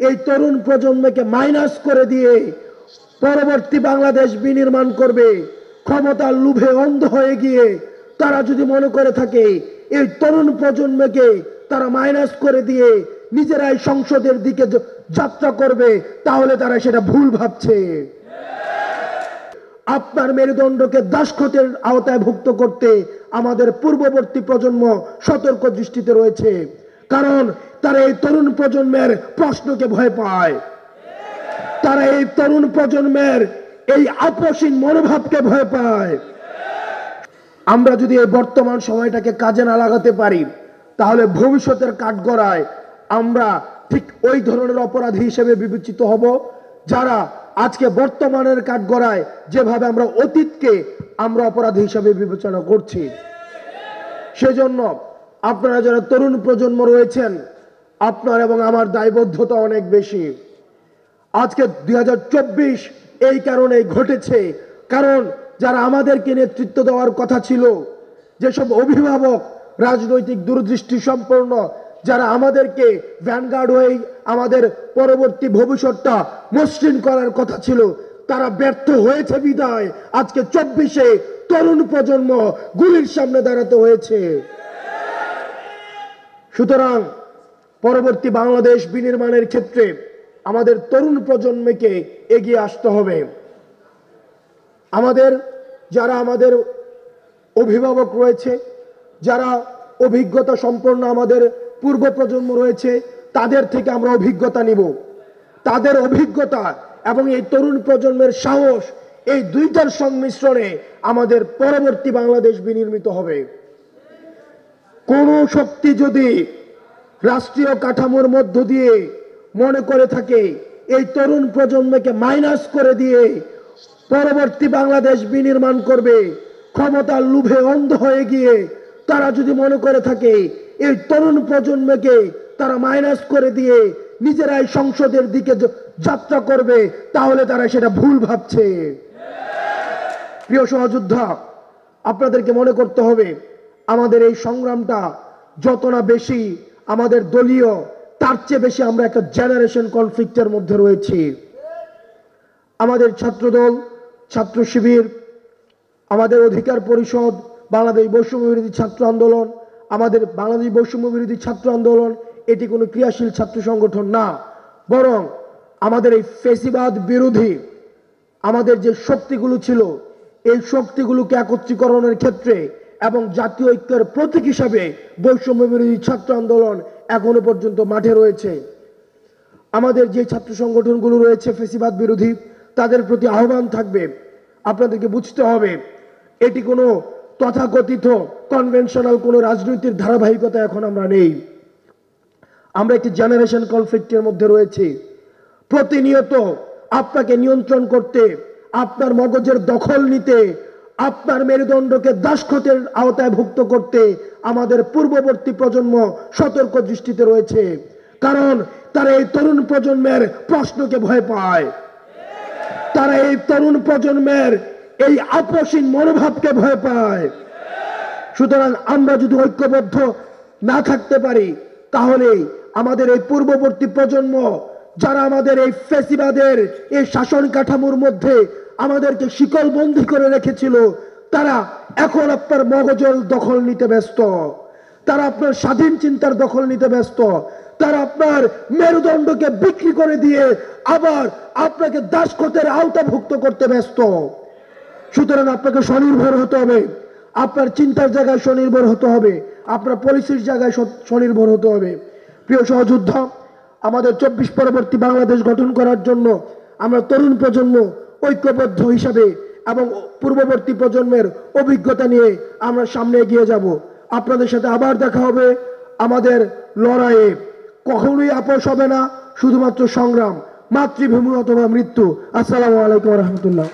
এই তরুণ প্রজন্মকে মাইনাস করে দিয়ে পরবর্তী বাংলাদেশ বিনির্মাণ করবে। ক্ষমতার লোভে অন্ধ হয়ে গিয়ে তারা যদি মনে করে থাকে এই তরুণ প্রজন্মকে তারা মাইনাস করে দিয়ে নিজেরাই সংসদের দিকে যাত্রা করবে, তাহলে তারা সেটা ভুল ভাবছে। আপনার মেরুদণ্ডকে দাসখতের আওতায় ভুক্ত করতে আমাদের পূর্ববর্তী প্রজন্ম সতর্ক দৃষ্টিতে রয়েছে, কারণ তারা এই তরুণ প্রজন্মের প্রশ্নকে ভয় পায়। তারা এই তরুণ প্রজন্মের এই আপসীন মনোভাবকে ভয় পায়। আমরা যদি এই বর্তমান সময়টাকে কাজে না লাগাতে পারি, তাহলে ভবিষ্যতের কাঠগড়ায় আমরা ঠিক ওই ধরনের অপরাধী হিসেবে বিবেচিত হব, যারা আজকে বর্তমানের কাঠগড়ায় যেভাবে আমরা অতীতকে আমরা অপরাধী হিসেবে বিবেচনা করছি। সেজন্য আপনারা যারা তরুণ প্রজন্ম রয়েছেন, আপনার এবং আমার দায়বদ্ধতা অনেক বেশি। আজকে 2024 এই কারণে ঘটেছে, কারণ যারা আমাদেরকে নেতৃত্ব দেওয়ার কথা ছিল, যেসব অভিভাবক রাজনৈতিক দূরদৃষ্টি সম্পন্ন, যারা আমাদেরকে ভ্যানগার্ড হয়ে আমাদের পরবর্তী ভবিষ্যৎটা মসৃণ করার কথা ছিল, তারা ব্যর্থ হয়েছে বিদায় আজকে 24-এ তরুণ প্রজন্ম গুলির সামনে দাঁড়াতে হয়েছে। সুতরাং পরবর্তী বাংলাদেশ বিনির্মাণের ক্ষেত্রে আমাদের তরুণ প্রজন্মকে এগিয়ে আসতে হবে। যারা আমাদের অভিভাবক রয়েছে, যারা অভিজ্ঞতা সম্পন্ন আমাদের পূর্ব প্রজন্ম রয়েছে, তাদের থেকে আমরা অভিজ্ঞতা নিব। তাদের অভিজ্ঞতা এবং এই তরুণ প্রজন্মের সাহস, এই দুইটার সংমিশ্রণে আমাদের পরবর্তী বাংলাদেশ বিনির্মিত হবে। কোন শক্তি যদি রাষ্ট্রীয় কাঠামোর মধ্য দিয়ে মনে করে থাকে এই তরুণ প্রজন্মকে মাইনাস করে দিয়ে পরবর্তী বাংলাদেশ বিনির্মাণ করবে, ক্ষমতার লোভে অন্ধ হয়ে গিয়ে তারা যদি মনে করে থাকে এই তরুণ প্রজন্মকে তারা মাইনাস করে দিয়ে নিজেরাই সংসদের দিকে যাত্রা করবে, তাহলে তারা সেটা ভুল ভাবছে। প্রিয় সহযোদ্ধা, আপনাদেরকে মনে করতে হবে আমাদের এই সংগ্রামটা যত না বেশি আমাদের দলীয়, তার চেয়ে বেশি আমরা একটা জেনারেশন কনফ্লিক্টের মধ্যে রয়েছি। আমাদের ছাত্রদল, ছাত্র শিবির, আমাদের অধিকার পরিষদ, বাংলাদেশ বৈষম্য বিরোধী ছাত্র আন্দোলন, আমাদের বাংলাদেশ বৈষম্য বিরোধী ছাত্র আন্দোলন এটি কোনো ক্রিয়াশীল ছাত্র সংগঠন না, বরং আমাদের এই ফ্যাসিবাদ বিরোধী আমাদের যে শক্তিগুলো ছিল, এই শক্তিগুলোকে একত্রীকরণের ক্ষেত্রে এবং জাতীয় ঐক্যের প্রতীক হিসাবে বৈষম্য বিরোধী ছাত্র আন্দোলন এখনো পর্যন্ত মাঠে রয়েছে। আমাদের যে ছাত্র সংগঠনগুলো রয়েছে ফ্যাসিবাদ বিরোধী, তাদের প্রতি আহ্বান থাকবে, আপনাদেরকে বুঝতে হবে এটি কোনো তথাকথিত কনভেনশনাল কোনো রাজনৈতিক ধারাবাহিকতা এখন আমরা নেই। আমরা একটি জেনারেশন কনফ্লিক্টের মধ্যে রয়েছি। প্রতিনিয়ত আপনাকে নিয়ন্ত্রণ করতে, আপনার মগজের দখল নিতে, আপনার মেরুদণ্ডকে দাসখতের আওতায় ভুক্ত করতে আমাদের পূর্ববর্তী প্রজন্ম সতর্ক দৃষ্টিতে রয়েছে, কারণ তারা এই তরুণ প্রজন্মের প্রশ্নকে ভয় পায়। তারা এই তরুণ প্রজন্মের এই আপসীন মনোভাবকে ভয় পায়। সুতরাং আমরা যদি ঐক্যবদ্ধ না থাকতে পারি, তাহলে আমাদের এই পূর্ববর্তী প্রজন্ম, যারা আমাদের এই ফ্যাসিবাদের এই শাসন কাঠামোর মধ্যে আমাদেরকে শিকলবন্দি করে রেখেছিল, তারা এখন আপনার মগজের দখল নিতে ব্যস্ত, তারা আপনার স্বাধীন চিন্তার দখল নিতে ব্যস্ত, তারা আপনার মেরুদণ্ডকে বিক্রি করে দিয়ে আবার আপনাকে দাসখতের আওতাভুক্ত করতে ব্যস্ত। সুতরাং আপনাকে স্বনির্ভর হতে হবে, আপনার চিন্তার জায়গায় স্বনির্ভর হতে হবে, আপনার পলিসির জায়গায় স্বনির্ভর হতে হবে। প্রিয় সহযোদ্ধা, আমাদের 24 পরবর্তী বাংলাদেশ গঠন করার জন্য আমরা তরুণ প্রজন্ম ঐক্যবদ্ধ হিসাবে এবং পূর্ববর্তী প্রজন্মের অভিজ্ঞতা নিয়ে আমরা সামনে এগিয়ে যাব। আপনাদের সাথে আবার দেখা হবে। আমাদের লড়াইয়ে কখনোই আপোষ হবে না, শুধুমাত্র সংগ্রাম, মাতৃভূমি অথবা মৃত্যু। আসসালামু আলাইকুম ওয়া রাহমাতুল্লাহ।